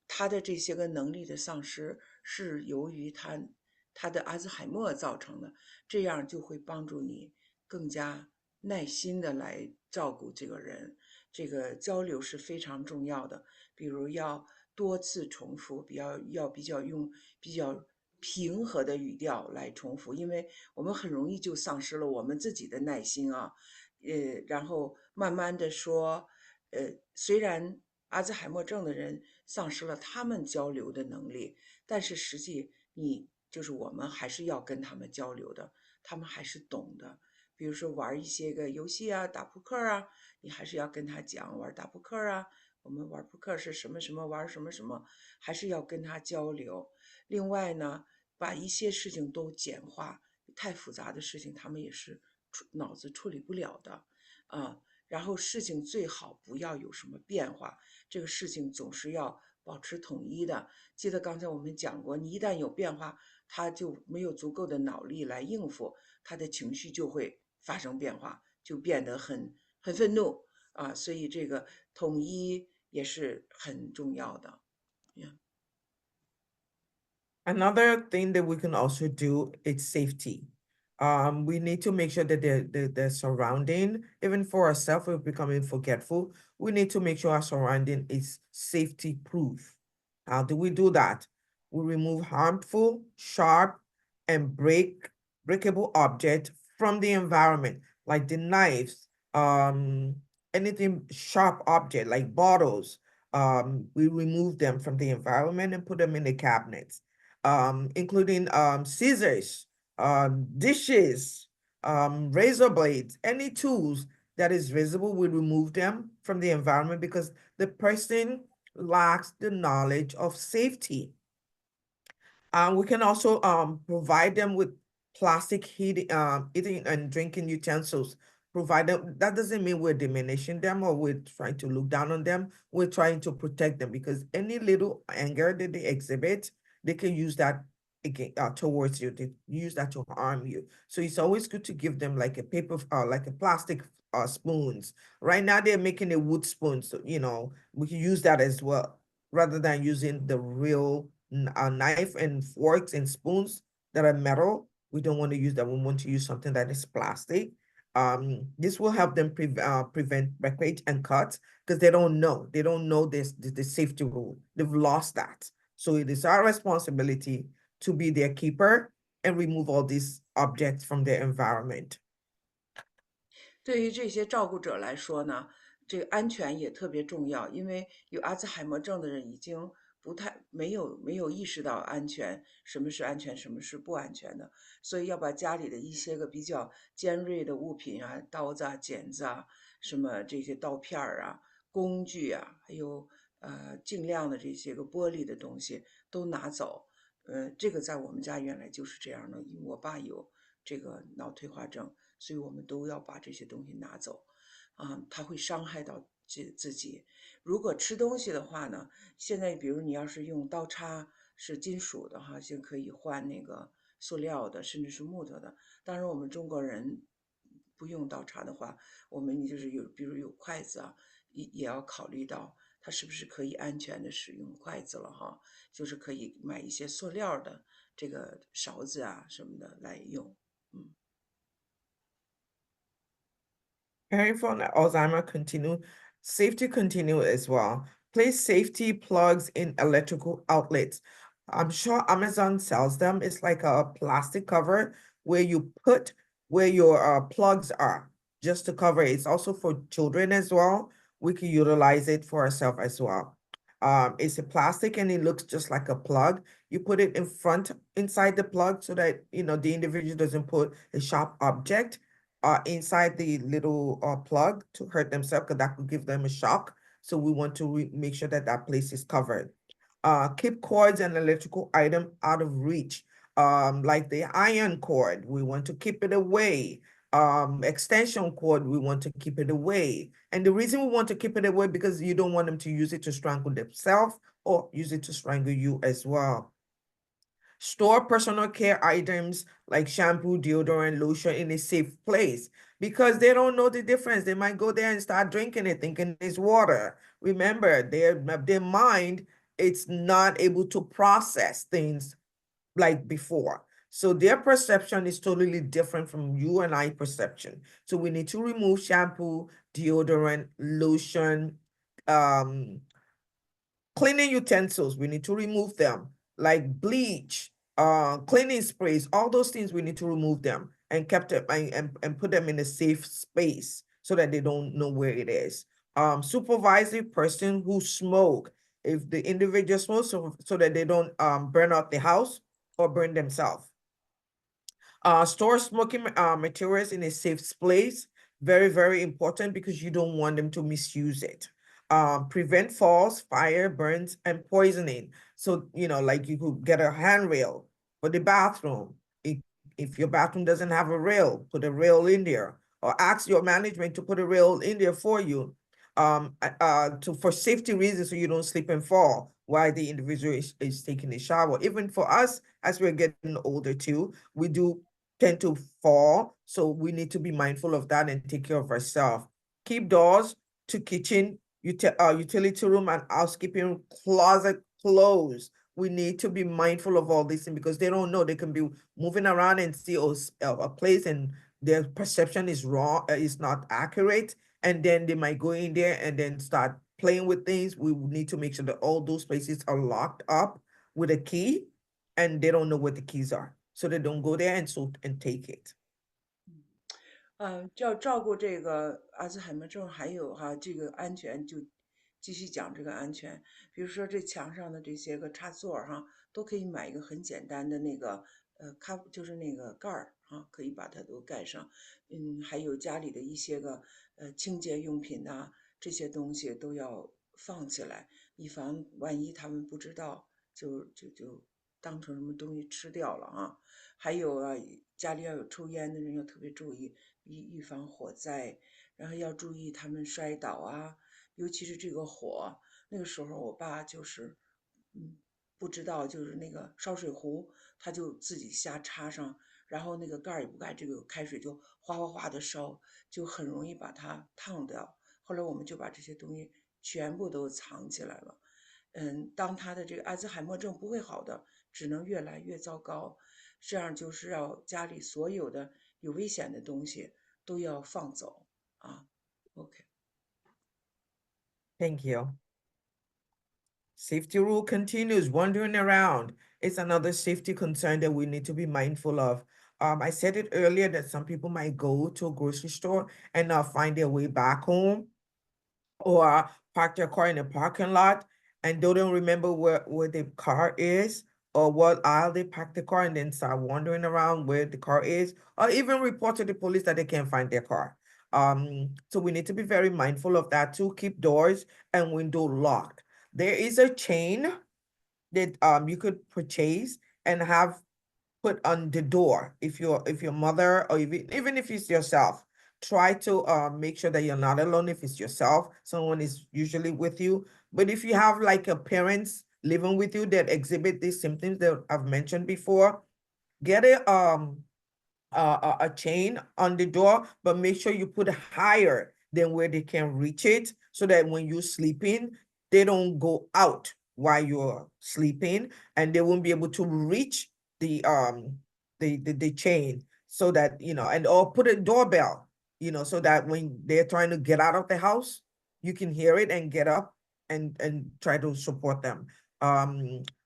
他的这些个能力的丧失是由于他的阿兹海默造成的，这样就会帮助你更加耐心的来照顾这个人。这个交流是非常重要的，比如要多次重复，比较用比较平和的语调来重复，因为我们很容易就丧失了我们自己的耐心啊。然后慢慢的说，虽然阿兹海默症的人丧失了他们交流的能力，但是实际就是我们还是要跟他们交流的，他们还是懂的。比如说玩一些个游戏啊，打扑克啊，你还是要跟他讲玩打扑克啊，我们玩扑克是什么什么，玩什么什么，还是要跟他交流。另外呢，把一些事情都简化，太复杂的事情他们也是脑子处理不了的啊。然后事情最好不要有什么变化，这个事情总是要保持统一的。记得刚才我们讲过，你一旦有变化，他就没有足够的脑力来应付，他的情绪就会发生变化，就变得很愤怒啊。所以这个统一也是很重要的。Another thing that we can also do is safety. We need to make sure that the surrounding, even for ourselves, we're becoming forgetful. We need to make sure our surrounding is safety proof. How do we do that? We remove harmful, sharp, and breakable objects from the environment, like the knives, anything sharp object like bottles. We remove them from the environment and put them in the cabinets. Including scissors, dishes, razor blades, any tools that is visible, we remove them from the environment because the person lacks the knowledge of safety. We can also provide them with plastic eating and drinking utensils. Provide them. That doesn't mean we're diminishing them or we're trying to look down on them. We're trying to protect them because any little anger that they exhibit, they can use that again towards you. They use that to harm you. So it's always good to give them like a paper, like a plastic spoons. Right now they're making a wood spoon, so we can use that as well rather than using the real knife and forks and spoons that are metal. We don't want to use that. We want to use something that is plastic. This will help them prevent breakage and cuts because they don't know. They don't know the safety rule. They've lost that. So it is our responsibility to be their keeper and remove all these objects from their environment. 对于这些照顾者来说呢，这个安全也特别重要，因为有阿兹海默症的人已经没有意识到安全，什么是安全，什么是不安全的，所以要把家里的一些个比较尖锐的物品啊，刀子啊、剪子啊，什么这些刀片啊、工具啊，还有尽量的这些个玻璃的东西都拿走。这个在我们家原来就是这样的，因为我爸有这个脑退化症。所以我们都要把这些东西拿走，它会伤害到自己。如果吃东西的话呢，现在比如你要是用刀叉是金属的哈，现在可以换那个塑料的，甚至是木头的。当然我们中国人不用刀叉的话，我们就是比如有筷子啊，也要考虑到它是不是可以安全的使用筷子了哈，就是可以买一些塑料的这个勺子啊什么的来用，Caring for Alzheimer safety continue as well. Place safety plugs in electrical outlets. I'm sure Amazon sells them. It's like a plastic cover where you put where your plugs are just to cover it. It's also for children as well. We can utilize it for ourselves as well. It's a plastic and it looks just like a plug. You put it inside the plug so that the individual doesn't put a sharp object inside the little plug to hurt themselves because that could give them a shock. So we want to make sure that that place is covered. Keep cords and electrical item out of reach. Like the iron cord, we want to keep it away. Extension cord, we want to keep it away. And the reason we want to keep it away because you don't want them to use it to strangle themselves or use it to strangle you as well. Store personal care items like shampoo, deodorant, lotion in a safe place because they don't know the difference. They might go there and start drinking it thinking it's water. Remember, their mind, it's not able to process things like before. So their perception is totally different from you and I perception. So we need to remove shampoo, deodorant, lotion, Cleaning utensils, we need to remove them, like bleach, cleaning sprays, all those things we need to remove them and kept them and put them in a safe space so that they don't know where it is. Supervise the person who smoke, if the individual smokes, so that they don't burn out the house or burn themselves. Store smoking materials in a safe place. Very, very important because you don't want them to misuse it. Prevent falls, fire, burns, and poisoning. So, like you could get a handrail for the bathroom. If your bathroom doesn't have a rail, put a rail in there, or ask your management to put a rail in there for you, for safety reasons, so you don't slip and fall while the individual is taking a shower. Even for us, as we're getting older too, we do tend to fall. So we need to be mindful of that and take care of ourselves. Keep doors to kitchen, utility room, and housekeeping closet closed. We need to be mindful of all these things because they don't know. They can be moving around and see a place and their perception is wrong, is not accurate. And then they might go in there and then start playing with things. We need to make sure that all those places are locked up with a key and they don't know what the keys are. So they don't go there and take it. 要照顾这个阿兹海默症，还有这个安全，就继续讲这个安全。比如说这墙上的这些个插座都可以买一个很简单的那个就是那个盖儿可以把它都盖上。还有家里的一些个清洁用品呐，这些东西都要放起来，以防万一他们不知道，就当成什么东西吃掉了还有家里要有抽烟的人要特别注意，预防火灾，然后要注意他们摔倒尤其是这个火。那个时候我爸就是不知道，就是那个烧水壶他就自己瞎插上，然后那个盖也不盖，这个开水就哗哗哗的烧，就很容易把它烫掉。后来我们就把这些东西全部都藏起来了。当他的这个阿兹海默症不会好的，只能越来越糟糕。这样就是要家里所有的有危险的东西都要放走OK。 Thank you. Safety rule continues, wandering around. It's another safety concern that we need to be mindful of. I said it earlier that some people might go to a grocery store and not find their way back home or park their car in a parking lot and they don't remember where the car is or what aisle they parked the car and then start wandering around where the car is, or even report to the police that they can't find their car. So we need to be very mindful of that too. Keep doors and window locked. There is a chain that you could purchase and have put on the door. If your mother or even if it's yourself, try to make sure that you're not alone. If it's yourself, someone is usually with you. But if you have like a parents living with you that exhibit these symptoms that I've mentioned before, get a chain on the door, but make sure you put it higher than where they can reach it so that when you're sleeping, they don't go out while you're sleeping and they won't be able to reach the chain so that, or put a doorbell, so that when they're trying to get out of the house, you can hear it and get up and try to support them.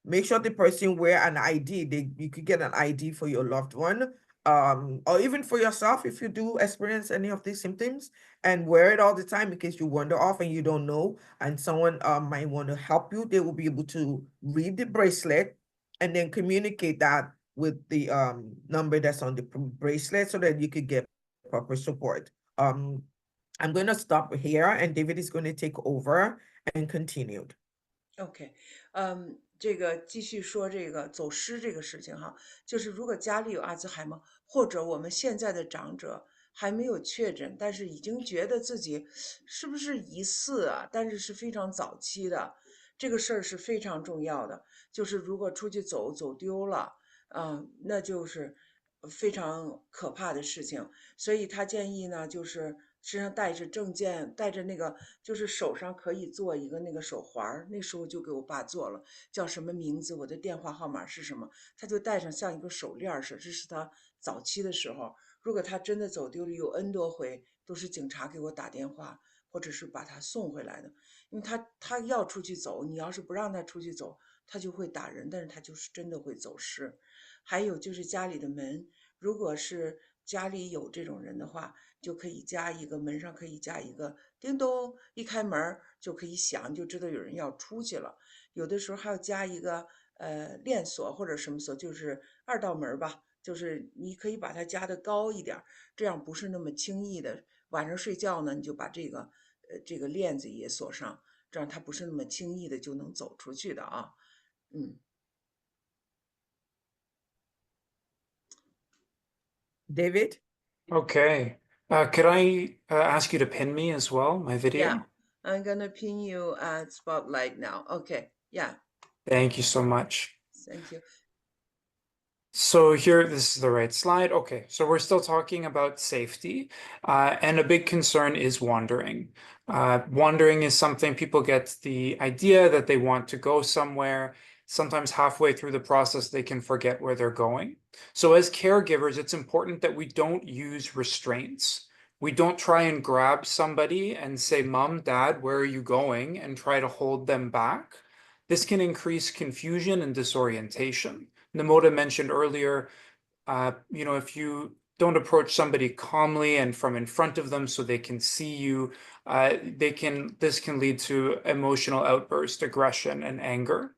Make sure the person wear an ID. You could get an ID for your loved one, or even for yourself if you do experience any of these symptoms, and wear it all the time in case you wander off and you don't know, and someone might want to help you. They will be able to read the bracelet and then communicate that with the number that's on the bracelet so that you could get proper support. I'm going to stop here and David is going to take over and continue. OK， 这个继续说这个走失这个事情就是如果家里有阿兹海默，或者我们现在的长者还没有确诊，但是已经觉得自己是不是疑似但是是非常早期的，这个事儿是非常重要的。就是如果出去走丢了那就是非常可怕的事情。所以他建议呢，就是身上带着证件，带着那个就是手上可以做一个那个手环，那时候就给我爸做了，叫什么名字，我的电话号码是什么，他就戴上像一个手链似的。这是他早期的时候，如果他真的走丢了，有 N 多回都是警察给我打电话，或者是把他送回来的。因为他要出去走，你要是不让他出去走，他就会打人，但是他就是真的会走失。还有就是家里的门，如果是家里有这种人的话，就可以加一个门上可以加一个叮咚，一开门就可以响，就知道有人要出去了。有的时候还要加一个链锁或者什么锁，就是2道门吧，就是你可以把它加的高一点，这样不是那么轻易的。晚上睡觉呢，你就把这个链子也锁上，这样它不是那么轻易的就能走出去的啊。David? Okay. Could I ask you to pin me as well, my video? Yeah, I'm gonna pin you at Spotlight now. Okay, yeah. Thank you so much. Thank you. So here, this is the right slide. Okay, so we're still talking about safety, and a big concern is wandering. Wandering is something people get the idea that they want to go somewhere. Sometimes halfway through the process, they can forget where they're going. So as caregivers, it's important that we don't use restraints. We don't try and grab somebody and say, Mom, Dad, where are you going? And try to hold them back. This can increase confusion and disorientation. Namoda mentioned earlier, if you don't approach somebody calmly and from in front of them so they can see you, this can lead to emotional outburst, aggression, and anger.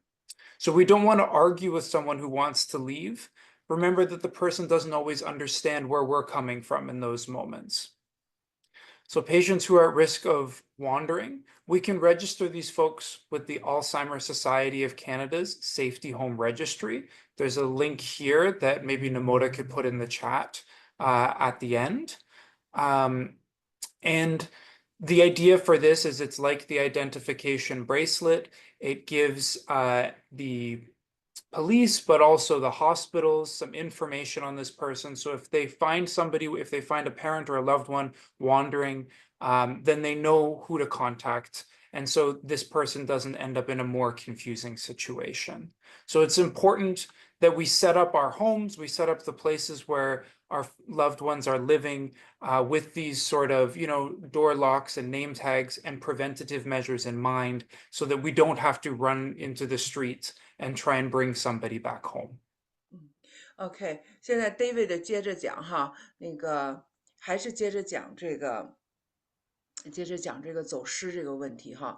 So we don't want to argue with someone who wants to leave. Remember that the person doesn't always understand where we're coming from in those moments. So patients who are at risk of wandering, we can register these folks with the Alzheimer's Society of Canada's Safety Home Registry. There's a link here that maybe Namoda could put in the chat at the end. And the idea for this is it's like the identification bracelet. It gives the police, but also the hospitals, some information on this person. So if they find somebody, if they find a parent or a loved one wandering, then they know who to contact. And so this person doesn't end up in a more confusing situation. So it's important that we set up our homes, we set up the places where our loved ones are living with these sort of, door locks and name tags and preventative measures in mind so that we don't have to run into the streets and try and bring somebody back home. OK， 现在 David 接着讲哈，还是接着讲这个走失这个问题哈。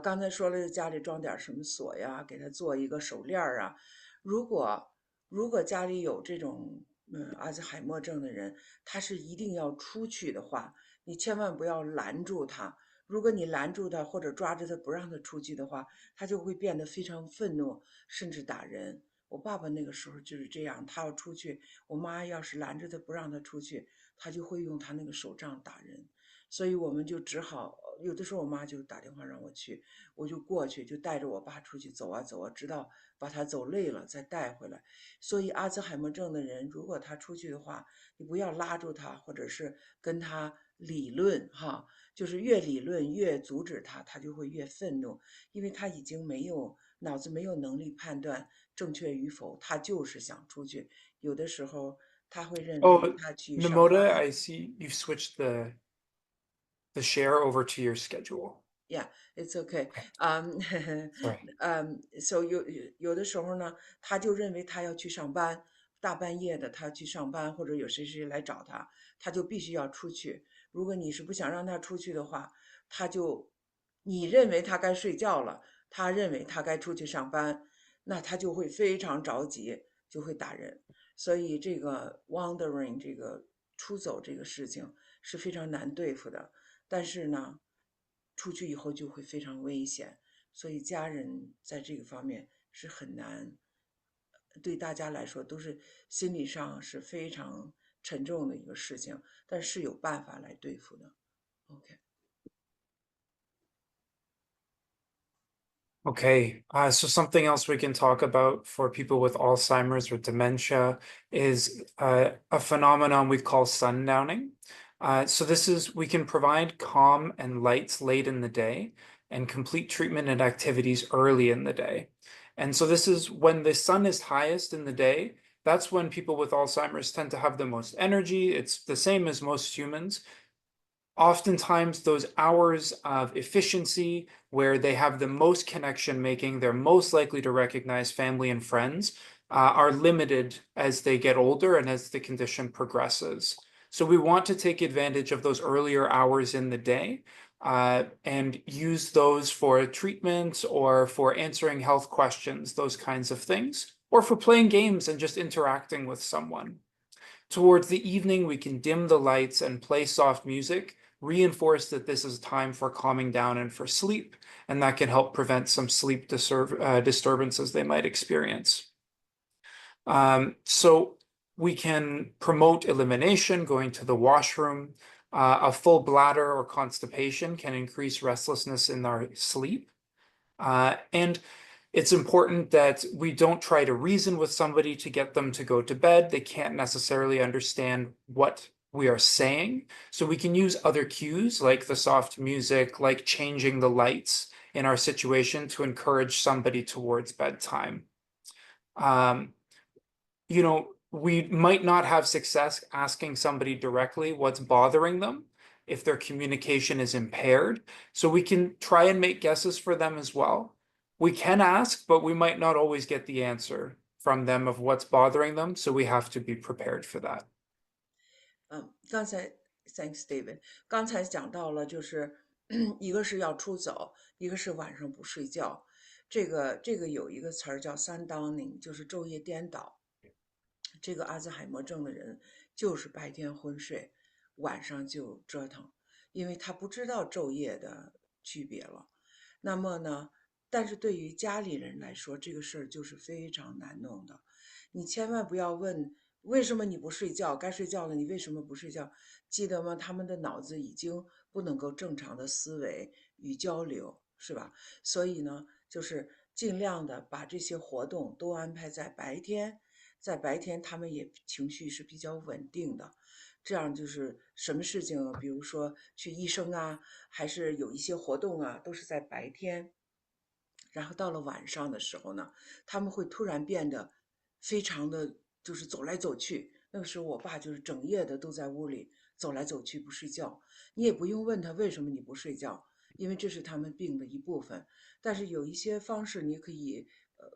刚才说了家里装点什么锁呀，给他做一个手链啊。如果家里有这种阿兹海默症的人，他是一定要出去的话，你千万不要拦住他。如果你拦住他或者抓着他不让他出去的话，他就会变得非常愤怒，甚至打人。我爸爸那个时候就是这样，他要出去，我妈要是拦着他不让他出去，他就会用他那个手杖打人。所以我们就只好，有的时候我妈就打电话让我去，我就过去，就带着我爸出去走啊走啊，直到把他走累了再带回来。所以阿兹海默症的人，如果他出去的话，你不要拉住他，或者是跟他理论哈，就是越理论越阻止他，他就会越愤怒，因为他已经脑子没有能力判断正确与否，他就是想出去。有的时候他会认为他去上班。Namoda, I see you've switched the share over to your schedule. Yeah, it's okay. Sorry. So 有的时候呢，他就认为他要去上班，大半夜的他去上班，或者有谁来找他，他就必须要出去。如果你是不想让他出去的话，你认为他该睡觉了，他认为他该出去上班，那他就会非常着急，就会打人。所以这个 wandering 这个出走这个事情是非常难对付的。但是呢，出去以后就会非常危险，所以家人在这个方面是很难，对大家来说都是心理上是非常沉重的一个事情，但是有办法来对付的。OK。Okay, so something else we can talk about for people with Alzheimer's or dementia is a phenomenon we call sundowning. So we can provide calm and lights late in the day and complete treatment and activities early in the day. And so this is when the sun is highest in the day. That's when people with Alzheimer's tend to have the most energy. It's the same as most humans. Oftentimes, those hours of efficiency where they have the most connection making, they're most likely to recognize family and friends, are limited as they get older and as the condition progresses. So we want to take advantage of those earlier hours in the day and use those for treatment or for answering health questions, those kinds of things, or for playing games and just interacting with someone. Towards the evening, we can dim the lights and play soft music, reinforce that this is time for calming down and for sleep, and that can help prevent some sleep disturbances they might experience. So we can promote elimination, going to the washroom. A full bladder or constipation can increase restlessness in our sleep. And it's important that we don't try to reason with somebody to get them to go to bed. They can't necessarily understand what we are saying. So we can use other cues like the soft music, like changing the lights in our situation to encourage somebody towards bedtime. You know, we might not have success asking somebody directly what's bothering them if their communication is impaired. So we can try and make guesses for them as well. We can ask, but we might not always get the answer from them of what's bothering them. So we have to be prepared for that. 刚才 Thanks David， 刚才讲到了，就是一个是要出走，一个是晚上不睡觉。这个有一个词儿叫sundowning，就是昼夜颠倒。这个阿兹海默症的人就是白天昏睡，晚上就折腾，因为他不知道昼夜的区别了。那么呢，但是对于家里人来说，这个事儿就是非常难弄的。你千万不要问为什么你不睡觉，该睡觉了，你为什么不睡觉？记得吗？他们的脑子已经不能够正常的思维与交流，是吧？所以呢，就是尽量的把这些活动都安排在白天，在白天他们也情绪是比较稳定的。这样就是什么事情，比如说去医生啊，还是有一些活动啊，都是在白天。然后到了晚上的时候呢，他们会突然变得非常的就是走来走去。那个时候我爸就是整夜的都在屋里走来走去不睡觉，你也不用问他为什么你不睡觉，因为这是他们病的一部分。但是有一些方式你可以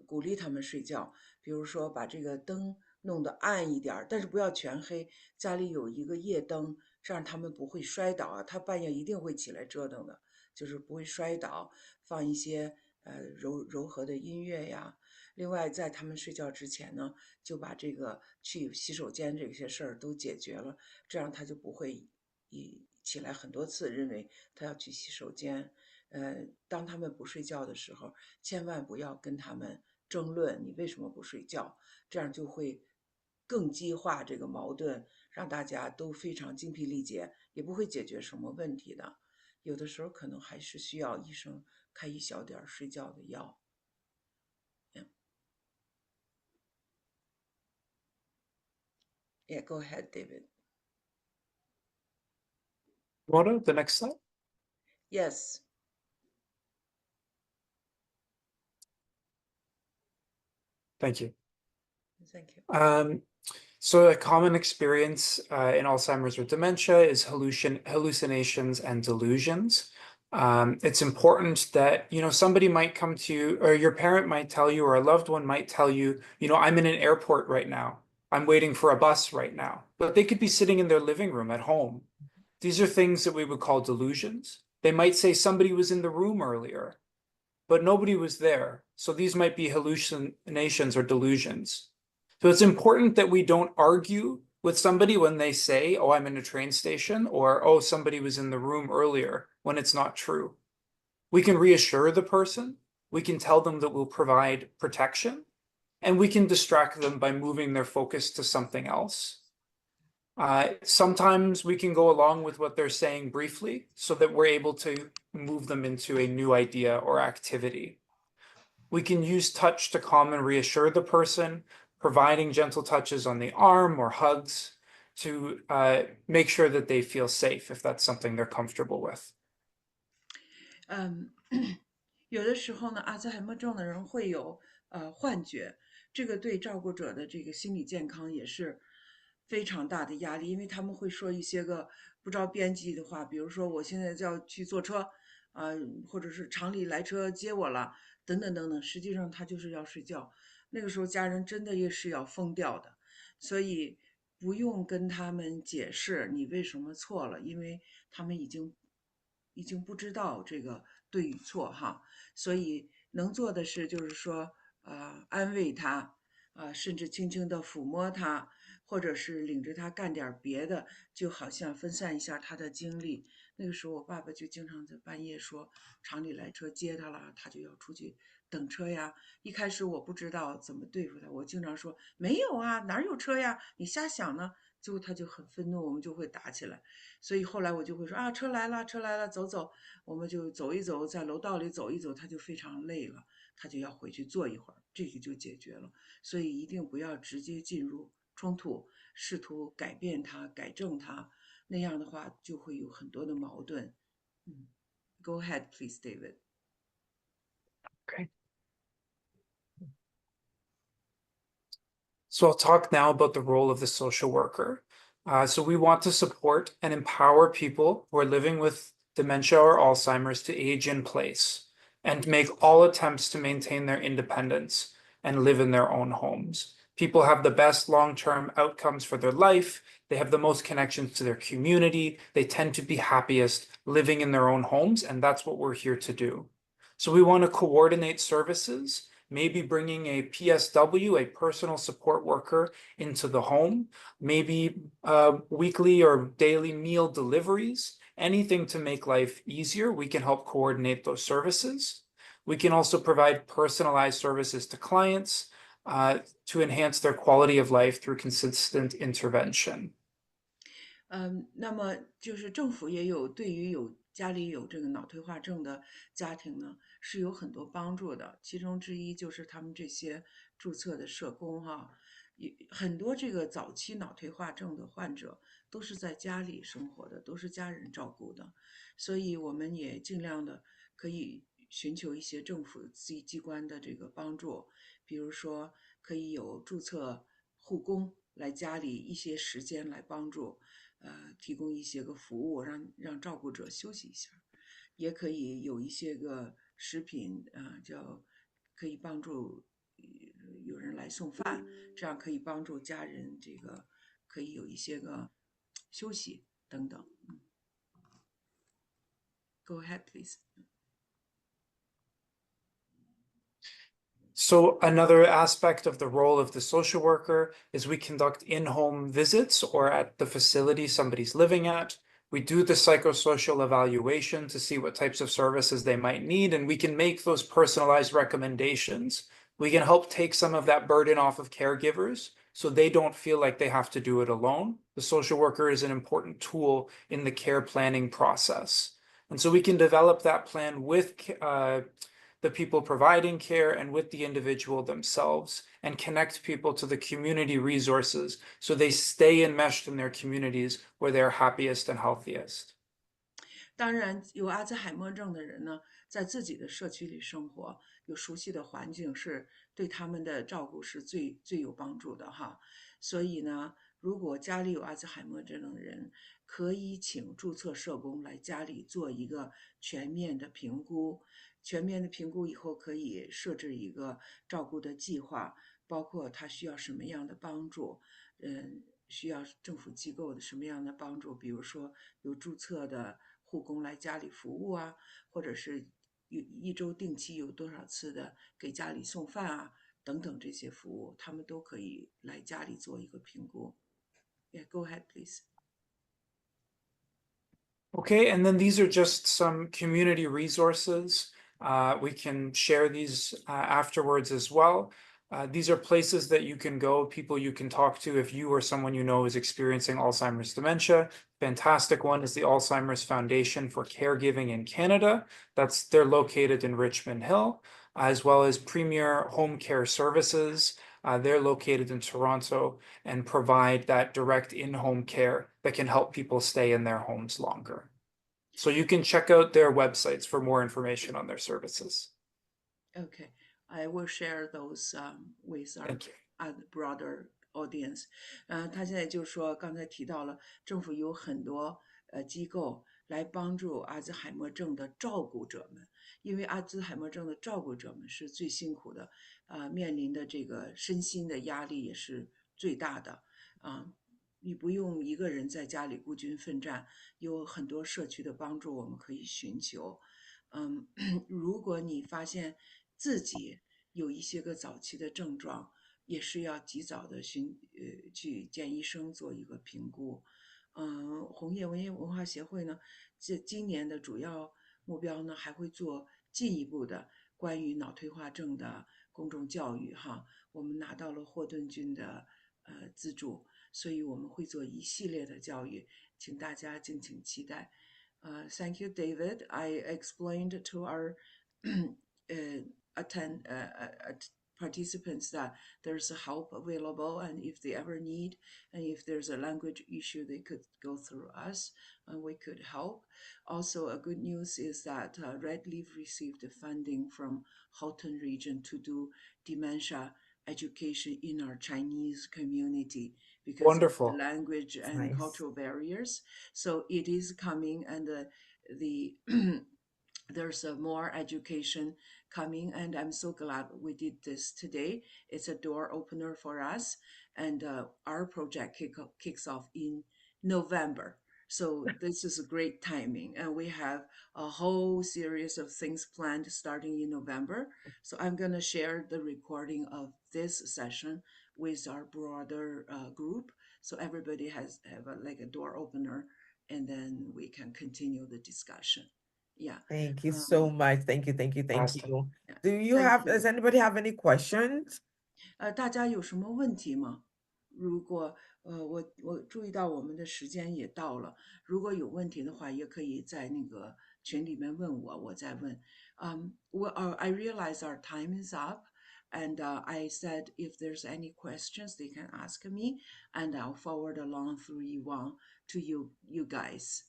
鼓励他们睡觉，比如说把这个灯弄得暗一点，但是不要全黑，家里有一个夜灯，这样他们不会摔倒啊。他半夜一定会起来折腾的，就是不会摔倒。放一些柔和的音乐呀。另外，在他们睡觉之前呢，就把这个去洗手间这些事儿都解决了，这样他就不会起来很多次认为他要去洗手间。当他们不睡觉的时候，千万不要跟他们争论你为什么不睡觉，这样就会更激化这个矛盾，让大家都非常精疲力竭，也不会解决什么问题的。有的时候可能还是需要医生开一小点睡觉的药。Yeah, go ahead, David. Mona, the next slide. Yes. Thank you. Thank you. So a common experience in Alzheimer's or dementia is hallucinations and delusions. It's important that, you know, somebody might come to you, or your parent might tell you, or a loved one might tell you, you know, I'm in an airport right now. I'm waiting for a bus right now. But they could be sitting in their living room at home. These are things that we would call delusions. They might say somebody was in the room earlier, but nobody was there. So these might be hallucinations or delusions. So it's important that we don't argue with somebody when they say, oh, I'm in a train station, or, oh, somebody was in the room earlier, when it's not true. We can reassure the person. We can tell them that we'll provide protection, and we can distract them by moving their focus to something else. Sometimes we can go along with what they're saying briefly so that we're able to move them into a new idea or activity. We can use touch to calm and reassure the person, providing gentle touches on the arm or hugs to make sure that they feel safe if that's something they're comfortable with. 有的时候呢，阿兹海默症的人会有幻觉，这个对照顾者的这个心理健康也是非常大的压力，因为他们会说一些个不着边际的话，比如说我现在就要去坐车，或者是厂里来车接我了，等等等等，实际上他就是要睡觉。那个时候家人真的也是要疯掉的，所以不用跟他们解释你为什么错了，因为他们已经不知道这个对与错哈。所以能做的是就是说，安慰他，甚至轻轻地抚摸他，或者是领着他干点别的，就好像分散一下他的精力。那个时候我爸爸就经常在半夜说厂里来车接他了，他就要出去等车呀。一开始我不知道怎么对付他，我经常说没有啊，哪有车呀，你瞎想呢。最后他就很愤怒，我们就会打起来。所以后来我就会说啊，车来了，车来了，走走，我们就走一走，在楼道里走一走，他就非常累了，他就要回去坐一会儿，这个就解决了。所以一定不要直接进入冲突，试图改变他、改正他，那样的话就会有很多的矛盾。Go ahead, please, David. Okay. So I'll talk now about the role of the social worker. So we want to support and empower people who are living with dementia or Alzheimer's to age in place and make all attempts to maintain their independence and live in their own homes. People have the best long-term outcomes for their life. They have the most connections to their community. They tend to be happiest living in their own homes, and that's what we're here to do. So we want to coordinate services, maybe bringing a PSW, a personal support worker, into the home, maybe weekly or daily meal deliveries, anything to make life easier. We can help coordinate those services. We can also provide personalized services to clients to enhance their quality of life through consistent intervention. 那么就是政府也有对于家里有这个脑退化症的家庭呢，是有很多帮助的。其中之一就是他们这些注册的社工哈，很多这个早期脑退化症的患者都是在家里生活的，都是家人照顾的，所以我们也尽量的可以寻求一些政府机关的这个帮助，比如说可以有注册护工来家里一些时间来帮助。提供一些个服务，让照顾者休息一下，也可以有一些个食品，可以帮助有人来送饭，这样可以帮助家人这个可以有一些个休息等等。Go ahead, please. So another aspect of the role of the social worker is we conduct in-home visits or at the facility somebody's living at. We do the psychosocial evaluation to see what types of services they might need, and we can make those personalized recommendations. We can help take some of that burden off of caregivers so they don't feel like they have to do it alone. The social worker is an important tool in the care planning process. And so we can develop that plan with the people providing care and with the individual themselves and connect people to the community resources so they stay enmeshed in their communities where they're happiest and healthiest. 当然，有阿兹海默症的人呢，在自己的社区里生活，有熟悉的环境，是对他们的照顾是最有帮助的哈。所以呢，如果家里有阿兹海默症的人，可以请注册社工来家里做一个全面的评估。全面的评估以后，可以设置一个照顾的计划，包括他需要什么样的帮助，需要政府机构的什么样的帮助，比如说有注册的护工来家里服务啊，或者是一周定期有多少次的给家里送饭啊，等等这些服务，他们都可以来家里做一个评估。Yeah, go ahead, please. Okay, and then these are just some community resources. We can share these afterwards as well. These are places that you can go, people you can talk to if you or someone you know is experiencing Alzheimer's dementia. Fantastic one is the Alzheimer's Foundation for Caregiving in Canada. They're located in Richmond Hill, as well as Premier Home Care Services. They're located in Toronto and provide that direct in-home care that can help people stay in their homes longer. So you can check out their websites for more information on their services. Okay, I will share those with our broader audience. 他现在就说，刚才提到了政府有很多机构来帮助阿兹海默症的照顾者们，因为阿兹海默症的照顾者们是最辛苦的，面临的这个身心的压力也是最大的啊。你不用一个人在家里孤军奋战，有很多社区的帮助我们可以寻求。如果你发现自己有一些个早期的症状，也是要及早的去见医生做一个评估。红叶文化协会呢，今年的主要目标呢，还会做进一步的关于脑退化症的公众教育哈。我们拿到了霍顿郡的资助，所以我们会做一系列的教育，请大家敬请期待。Thank you, David. I explained to our participants that there's help available, and if they ever need, and if there's a language issue, they could go through us, and we could help. Also, a good news is that Red Leaf received funding from Halton region to do dementia education in our Chinese community because Wonderful. of the language and Nice. cultural barriers. So it is coming, and there's more education coming, and I'm so glad we did this today. It's a door opener for us, and our project kicks off in November. So this is a great timing, and we have a whole series of things planned starting in November. So I'm going to share the recording of this session with our broader group, so everybody have like a door opener, and then we can continue the discussion. Yeah. Thank you so much. Thank you. Fantastic. Do Thank does anybody have any questions? 大家有什么问题吗？如果我注意到我们的时间也到了，如果有问题的话，也可以在那个群里面问我，我再问。I realize our time is up, and I said if there's any questions, they can ask me, and I'll forward along through Yvonne to you guys.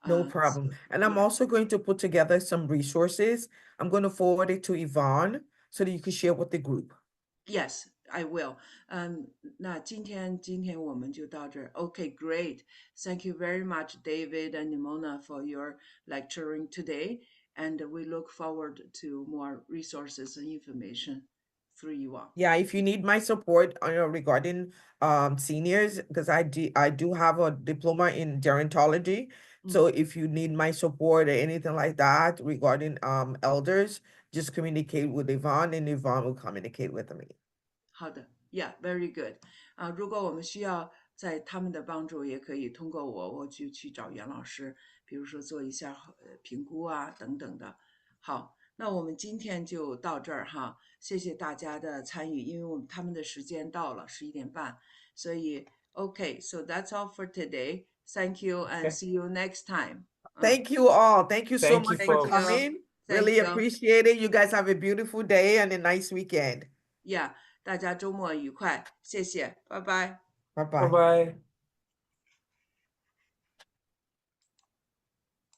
No problem. And I'm also going to put together some resources. I'm going to forward it to Yvonne so that you can share with the group. Yes, I will. 那今天我们就到这儿。Okay, great. Thank you very much, David and Nimona, for your lecturing today. And we look forward to more resources and information through you all. Yeah, if you need my support regarding seniors, because I do have a diploma in gerontology. So if you need my support or anything like that regarding elders, just communicate with Yvonne, and Yvonne will communicate with me. 好的 Yeah, very good. 如果我们需要在他们的帮助，也可以通过我就去找袁老师，比如说做一下评估啊等等的。好，那我们今天就到这儿哈，谢谢大家的参与，因为他们的时间到了11点半，所以 Okay, so that's all for today. Thank you and see you next time. Thank you all. Thank you so Thank you, much for folks. coming. Thank Really you. appreciate it. You guys have a beautiful day and a nice weekend. Yeah, 大家周末愉快，谢谢，拜拜。Bye-bye. Bye-bye.